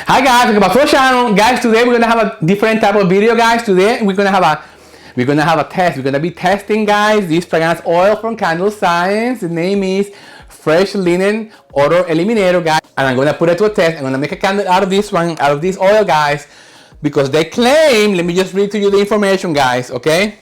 Hi guys, welcome back to the channel. Guys, today we're gonna have a different type of video, guys. Today we're gonna have a test. We're gonna be testing, guys, this fragrance oil from Candle Science. The name is Fresh Linen Odor Eliminator, guys. And I'm gonna put it to a test. I'm gonna make a candle out of this one, out of this oil, guys, because they claim, let me just read to you the information, guys, okay?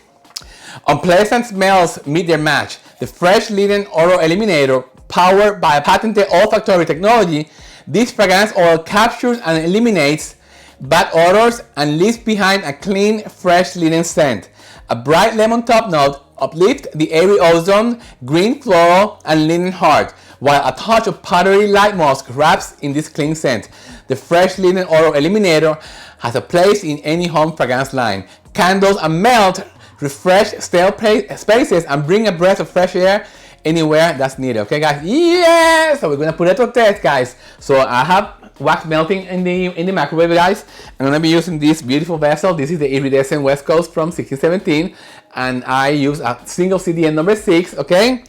Unpleasant smells meet their match. The Fresh Linen Odor Eliminator, powered by a patented olfactory technology, this fragrance oil captures and eliminates bad odors and leaves behind a clean, fresh linen scent. A bright lemon top note uplifts the airy ozone, green floral, and linen heart, while a touch of powdery light musk wraps in this clean scent. The Fresh Linen Odor Eliminator has a place in any home fragrance line. Candles and melt refresh stale spaces and bring a breath of fresh air anywhere that's needed. Okay, guys? Yeah! So we're gonna put it to a test, guys. So I have wax melting in the microwave, guys. I'm gonna be using this beautiful vessel. This is the Iridescent West Coast from 1617, and I use a single CDN number 6. Okay,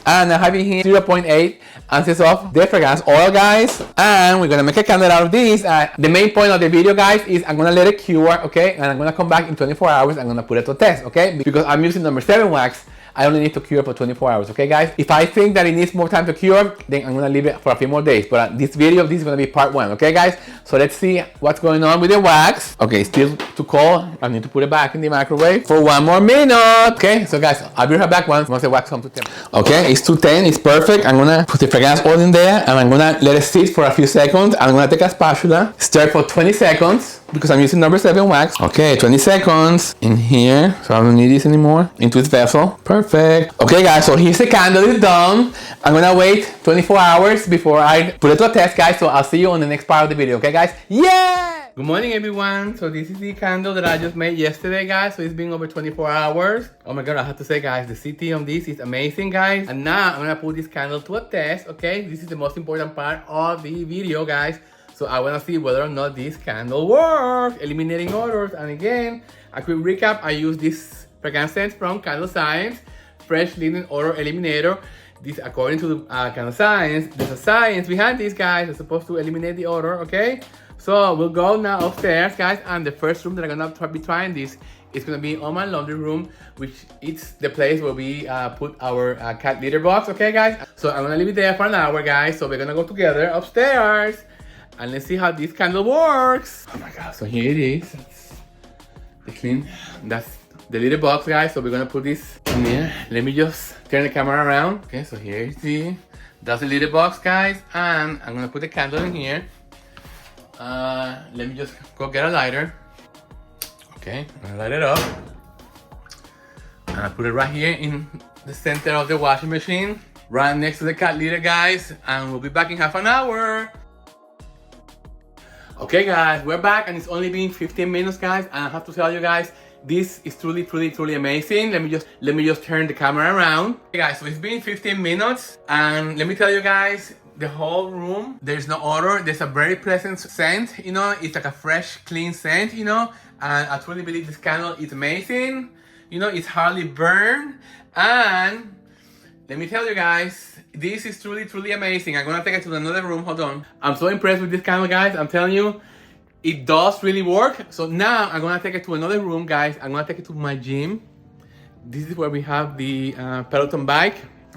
and I have in here 0.8 ounces of the fragrance oil, guys, and we're gonna make a candle out of this. The main point of the video, guys, is I'm gonna let it cure, okay, and I'm gonna come back in 24 hours. I'm gonna put it to a test, okay, because I'm using number 7 wax. I only need to cure for 24 hours, okay, guys? If I think that it needs more time to cure, then I'm gonna leave it for a few more days. But this video, this is gonna be part 1, okay, guys? So let's see what's going on with the wax. Okay, still too cold. I need to put it back in the microwave for 1 more minute. Okay, so guys, I'll be right back once the wax comes to 10. Okay, it's 210, it's perfect. I'm gonna put the fragrance oil in there, and I'm gonna let it sit for a few seconds. I'm gonna take a spatula, stir for 20 seconds, because I'm using number 7 wax. Okay, 20 seconds in here, so I don't need this anymore, into this vessel. Perfect. Okay, guys, so here's the candle, it's done. I'm gonna wait 24 hours before I put it to a test, guys, so I'll see you on the next part of the video, okay, guys? Yeah! Good morning, everyone. So this is the candle that I just made yesterday, guys, so it's been over 24 hours. Oh my god, I have to say, guys, the CT on this is amazing, guys. And now I'm gonna put this candle to a test, okay? This is the most important part of the video, guys. So I want to see whether or not this candle works, eliminating odors. And again, a quick recap, I use this fragrance scent from Candle Science, Fresh Linen Odor Eliminator. This, according to Candle Science, there's a science behind these, guys. It's supposed to eliminate the odor, okay? So we'll go now upstairs, guys, and the first room that I'm gonna be trying this is gonna be on my laundry room, which is the place where we put our cat litter box, okay, guys? So I'm gonna leave it there for an hour, guys. So we're gonna go together upstairs. And let's see how this candle works. Oh my god, so here it is. That's the little box, guys. So we're gonna put this in there. Let me just turn the camera around. Okay, so here you see. That's the little box, guys. And I'm gonna put the candle in here. Let me just go get a lighter. Okay, I'm gonna light it up. And I put it right here in the center of the washing machine, right next to the cat litter, guys. And we'll be back in half an hour. Okay, guys, we're back, and it's only been 15 minutes, guys, and I have to tell you guys, this is truly amazing. Let me just turn the camera around. Okay, guys, so it's been 15 minutes, and let me tell you guys, the whole room, there's no odor. There's a very pleasant scent, you know. It's like a fresh, clean scent, you know, and I truly believe this candle is amazing. You know, it's hardly burned, and let me tell you guys, this is truly amazing. I'm gonna take it to another room. Hold on. I'm so impressed with this candle, guys. I'm telling you, it does really work. So now I'm gonna take it to another room, guys. I'm gonna take it to my gym. This is where we have the Peloton bike,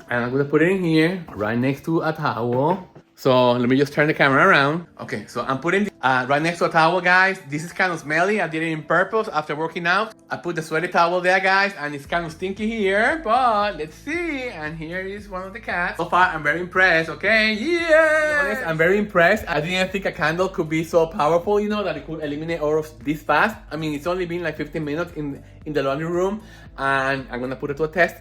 and I'm gonna put it in here, right next to a towel. So let me just turn the camera around. Okay, so I'm putting right next to a towel, guys. This is kind of smelly. I did it in purpose after working out. I put the sweaty towel there, guys, and it's kind of stinky here, but let's see. And here is one of the cats. So far, I'm very impressed, okay? Yeah! I'm very impressed. I didn't think a candle could be so powerful, you know, that it could eliminate odors this fast. I mean, it's only been like 15 minutes in the laundry room, and I'm gonna put it to a test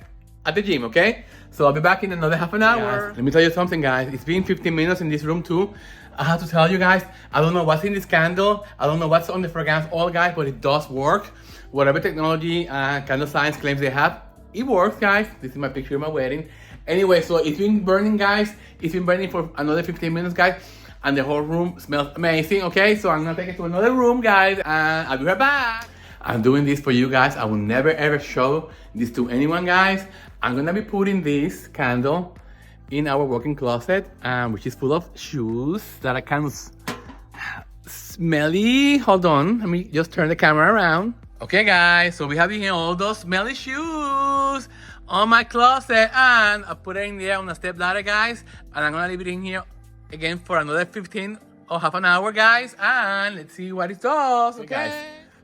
at the gym, okay? So I'll be back in another half an hour. Let me tell you something, guys. It's been 15 minutes in this room too. I have to tell you guys, I don't know what's in this candle. I don't know what's on the fragrance oil, guys, but it does work. Whatever technology Candle Science claims they have, it works, guys. This is my picture of my wedding. Anyway, so it's been burning, guys. It's been burning for another 15 minutes, guys. And the whole room smells amazing, okay? So I'm gonna take it to another room, guys, and I'll be right back. I'm doing this for you guys. I will never ever show this to anyone, guys. I'm gonna be putting this candle in our walk-in closet, which is full of shoes that I kind of smelly. Hold on, let me just turn the camera around. Okay, guys, so we have here all those smelly shoes on my closet, and I put it in there on a step ladder, guys, and I'm gonna leave it in here again for another 15 or half an hour, guys, and let's see what it does. Okay, guys.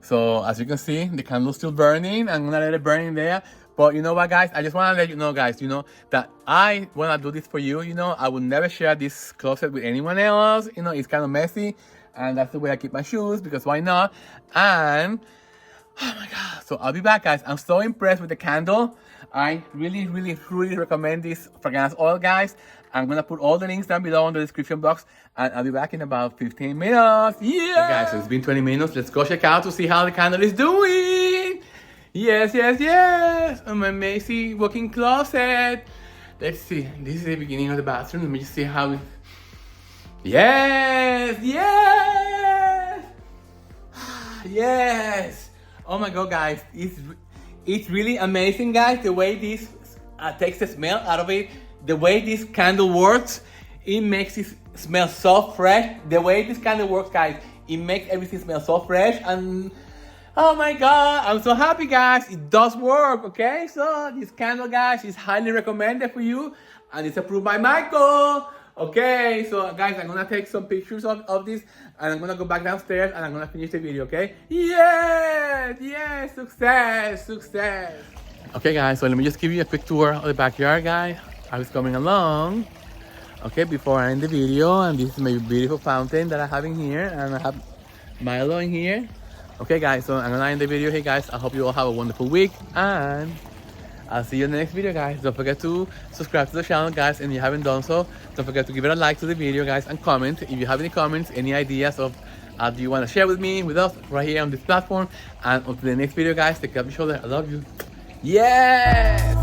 So as you can see, the candle's still burning. I'm gonna let it burn in there. But you know what, guys? I just want to let you know, guys, you know, that I want to do this for you. You know, I would never share this closet with anyone else. You know, it's kind of messy. And that's the way I keep my shoes, because why not? And, oh my God. So I'll be back, guys. I'm so impressed with the candle. I really, really, really recommend this fragrance oil, guys. I'm going to put all the links down below in the description box. And I'll be back in about 15 minutes. Yeah! Okay, guys, so it's been 20 minutes. Let's go check out to see how the candle is doing. Yes, yes, yes! On my Macy walk-in closet. Let's see. This is the beginning of the bathroom. Let me just see how it... Yes! Yes! Yes! Oh my God, guys. It's really amazing, guys, the way this takes the smell out of it. The way this candle works, it makes it smell so fresh. The way this candle works, guys, it makes everything smell so fresh. And oh my God, I'm so happy, guys. It does work, okay? So this candle, guys, is highly recommended for you, and it's approved by Michael. Okay, so guys, I'm gonna take some pictures of this, and I'm gonna go back downstairs, and I'm gonna finish the video, okay? Yes, yes, success, success. Okay, guys, so let me just give you a quick tour of the backyard, guys. I was coming along, okay, before I end the video, and this is my beautiful fountain that I have in here, and I have Milo in here. Okay, guys, so I'm gonna end the video here, guys. I hope you all have a wonderful week, and I'll see you in the next video, guys. Don't forget to subscribe to the channel, guys, and if you haven't done so, don't forget to give it a like to the video, guys, and comment. If you have any comments, any ideas of do you want to share with me, with us, right here on this platform. And until the next video, guys, take care of each other. I love you. Yes!